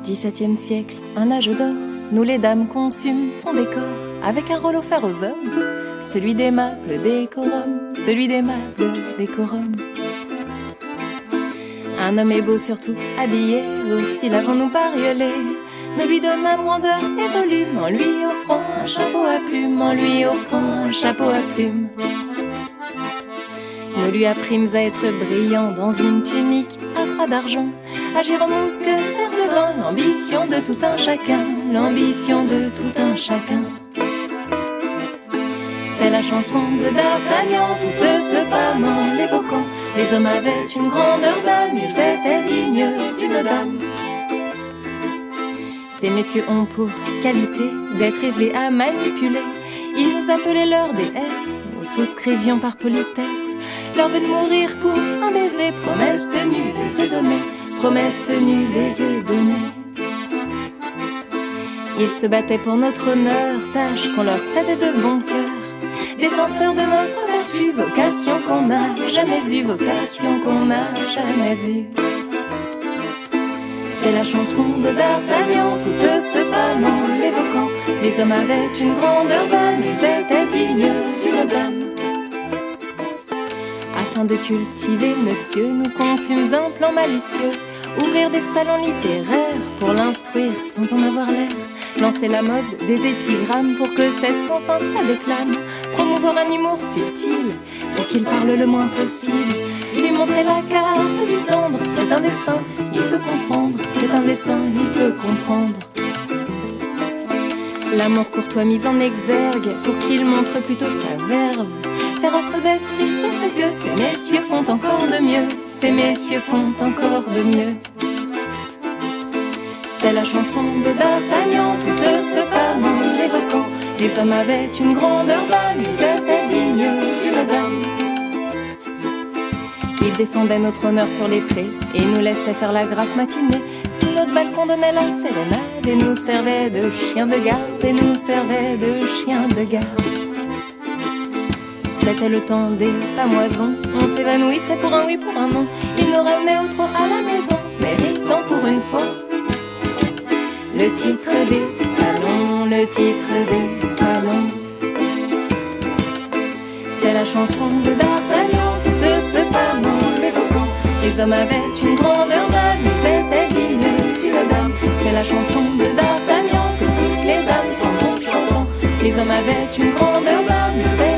XVIIe siècle, un âge d'or, nous les dames consument son décor, avec un rôle offert aux hommes, celui d'aimable décorum, celui d'aimable décorum. Un homme est beau surtout habillé, aussi l'avons-nous bariolé, ne lui donnâmes grandeur et volume, en lui offrant un chapeau à plumes, en lui offrant un chapeau à plumes. Nous lui apprîmes à être brillant dans une tunique à croix d'argent, agir en mousquetaire de vin, l'ambition de tout un chacun, l'ambition de tout un chacun. C'est la chanson de D'Artagnan, toute se pâmant, l'évoquant. Les hommes avaient une grandeur d'âme, ils étaient dignes d'une dame. Ces messieurs ont pour qualité d'être aisés à manipuler. Ils nous appelaient leur déesse, nous souscrivions par politesse. Leur vœu de mourir pour un baiser, promesse tenue, baiser donné, promesse tenue, baiser donné. Ils se battaient pour notre honneur, tâche qu'on leur cédait de bon cœur. Défenseurs de notre vertu, vocation qu'on n'a jamais eue, vocation qu'on n'a jamais eue. C'est la chanson de D'Artagnan, toute se pâmant, l'évoquant. Les hommes avaient une grandeur d'âme, ils étaient dignes d'une dame. Afin de cultiver monsieur, nous conçûmes un plan malicieux. Ouvrir des salons littéraires pour l'instruire sans en avoir l'air. Lancer la mode des épigrammes pour que cesse enfin ça déclame. Promouvoir un humour subtil pour qu'il parle le moins possible. Lui montrer la carte du tendre, c'est un dessin, il peut comprendre. C'est un dessin, il peut comprendre. L'amour courtois mis en exergue pour qu'il montre plutôt sa verve. Faire assaut d'esprit, c'est ce que ces messieurs font encore de mieux. Ces messieurs font encore de mieux. C'est la chanson de D'Artagnan, toute se pâmant, l'évoquant. Les hommes avaient une grandeur d'âme, ils étaient dignes d'une dame. Ils défendaient notre honneur sur les prés et nous laissaient faire la grasse matinée. Sous notre balcon donnait la sérénade et nous servaient de chiens de garde, et nous servaient de chiens de garde. C'était le temps des pamoisons, on s'évanouissait pour un oui, pour un non. Ils nous ramenaient au trot à la maison, méritant pour une fois le titre des talons, le titre des talons. C'est la chanson de D'Artagnan, toute se pâmant, l'évoquant. Les hommes avaient une grandeur d'âme, ils étaient dignes d'une dame. C'est la chanson de D'Artagnan que toutes les dames s'en vont chantant. Les hommes avaient une grandeur d'âme, ils étaient